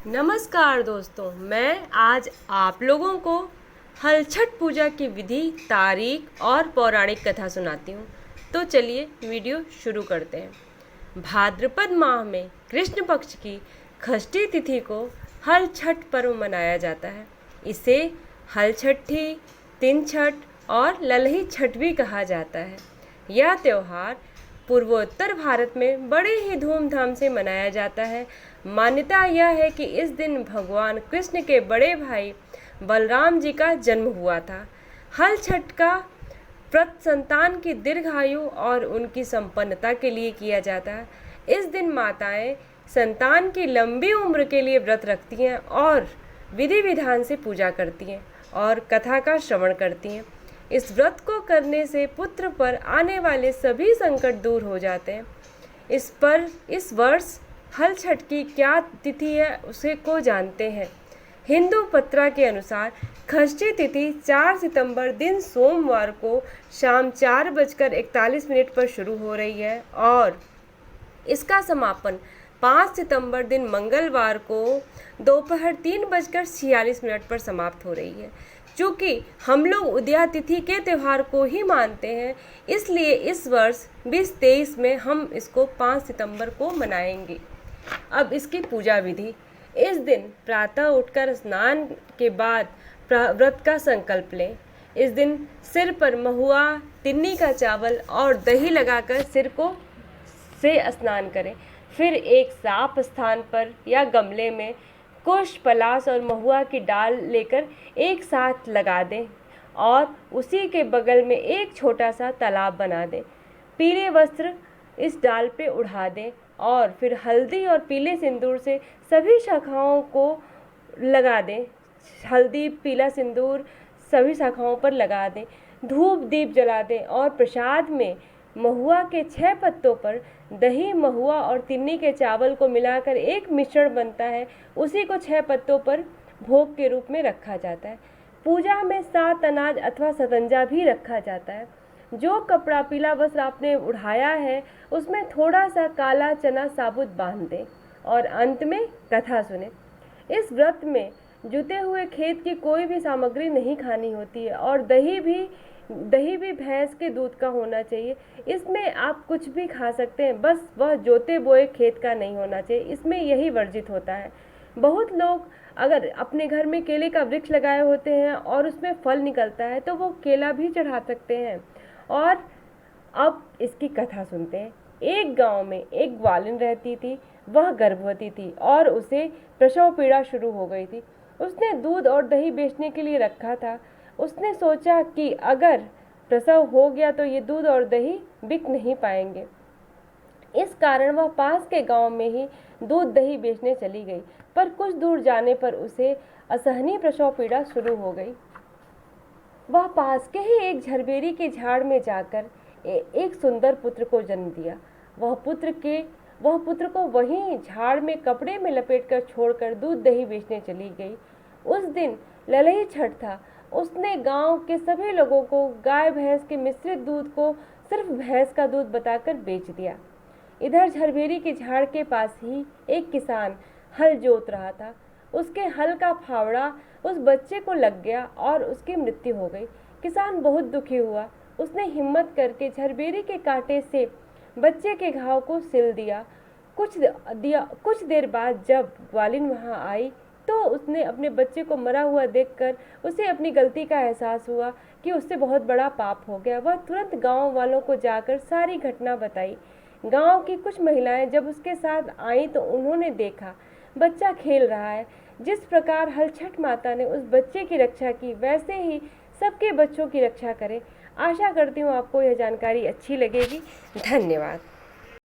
नमस्कार दोस्तों, मैं आज आप लोगों को हल छठ पूजा की विधि, तारीख और पौराणिक कथा सुनाती हूँ। तो चलिए वीडियो शुरू करते हैं। भाद्रपद माह में कृष्ण पक्ष की षष्ठी तिथि को हल छठ पर्व मनाया जाता है। इसे हल छठी, तिन छठ और ललही छठ भी कहा जाता है। यह त्यौहार पूर्वोत्तर भारत में बड़े ही धूमधाम से मनाया जाता है। मान्यता यह है कि इस दिन भगवान कृष्ण के बड़े भाई बलराम जी का जन्म हुआ था। हल छठ का व्रत संतान की दीर्घायु और उनकी संपन्नता के लिए किया जाता है। इस दिन माताएं संतान की लंबी उम्र के लिए व्रत रखती हैं और विधि विधान से पूजा करती हैं और कथा का श्रवण करती हैं। इस व्रत को करने से पुत्र पर आने वाले सभी संकट दूर हो जाते हैं। इस वर्ष हल छठ की क्या तिथि है उसे को जानते हैं। हिंदू पत्रा के अनुसार षष्ठी तिथि 4 सितंबर दिन सोमवार को शाम 4:41 पर शुरू हो रही है और इसका समापन 5 सितंबर दिन मंगलवार को दोपहर 3:46 पर समाप्त हो रही है। चूँकि हम लोग उदया तिथि के त्यौहार को ही मानते हैं, इसलिए इस वर्ष 2023 में हम इसको 5 सितंबर को मनाएंगे। अब इसकी पूजा विधि। इस दिन प्रातः उठकर स्नान के बाद व्रत का संकल्प लें। इस दिन सिर पर महुआ, तिन्नी का चावल और दही लगाकर सिर से स्नान करें। फिर एक साफ स्थान पर या गमले में कुश, पलाश और महुआ की डाल लेकर एक साथ लगा दें और उसी के बगल में एक छोटा सा तालाब बना दें। पीले वस्त्र इस डाल पे उड़ा दें और फिर हल्दी और पीले सिंदूर से सभी शाखाओं को लगा दें। हल्दी, पीला सिंदूर सभी शाखाओं पर लगा दें। धूप दीप जला दें और प्रसाद में महुआ के 6 पत्तों पर दही, महुआ और तिन्नी के चावल को मिलाकर एक मिश्रण बनता है, उसी को 6 पत्तों पर भोग के रूप में रखा जाता है। पूजा में 7 अनाज अथवा सतंजा भी रखा जाता है। जो कपड़ा, पीला वस्त्र आपने उड़ाया है उसमें थोड़ा सा काला चना साबुत बांध दें और अंत में कथा सुने। इस व्रत में जुते हुए खेत की कोई भी सामग्री नहीं खानी होती है और दही भी भैंस के दूध का होना चाहिए। इसमें आप कुछ भी खा सकते हैं, बस वह जोते बोए खेत का नहीं होना चाहिए, इसमें यही वर्जित होता है। बहुत लोग अगर अपने घर में केले का वृक्ष लगाए होते हैं और उसमें फल निकलता है तो वो केला भी चढ़ा सकते हैं। और अब इसकी कथा सुनते हैं। एक गांव में एक ग्वालिन रहती थी। वह गर्भवती थी और उसे प्रसव पीड़ा शुरू हो गई थी। उसने दूध और दही बेचने के लिए रखा था। उसने सोचा कि अगर प्रसव हो गया तो ये दूध और दही बिक नहीं पाएंगे। इस कारण वह पास के गांव में ही दूध दही बेचने चली गई, पर कुछ दूर जाने पर उसे असहनीय प्रसव पीड़ा शुरू हो गई। वह पास के ही एक झरबेरी के झाड़ में जाकर एक सुंदर पुत्र को जन्म दिया। वह पुत्र को वहीं झाड़ में कपड़े में लपेटकर छोड़कर दूध दही बेचने चली गई। उस दिन ललही छठ था। उसने गांव के सभी लोगों को गाय भैंस के मिश्रित दूध को सिर्फ भैंस का दूध बताकर बेच दिया। इधर झरबेरी के झाड़ के पास ही एक किसान हल जोत रहा था। उसके हल का फावड़ा उस बच्चे को लग गया और उसकी मृत्यु हो गई। किसान बहुत दुखी हुआ। उसने हिम्मत करके झरबेरी के कांटे से बच्चे के घाव को सिल दिया। कुछ देर बाद जब ग्वालिन वहां आई तो उसने अपने बच्चे को मरा हुआ देखकर उसे अपनी गलती का एहसास हुआ कि उससे बहुत बड़ा पाप हो गया। वह तुरंत गांव वालों को जाकर सारी घटना बताई। गांव की कुछ महिलाएं जब उसके साथ आईं तो उन्होंने देखा बच्चा खेल रहा है। जिस प्रकार हल छठ माता ने उस बच्चे की रक्षा की, वैसे ही सबके बच्चों की रक्षा करें। आशा करती हूँ आपको यह जानकारी अच्छी लगेगी। धन्यवाद।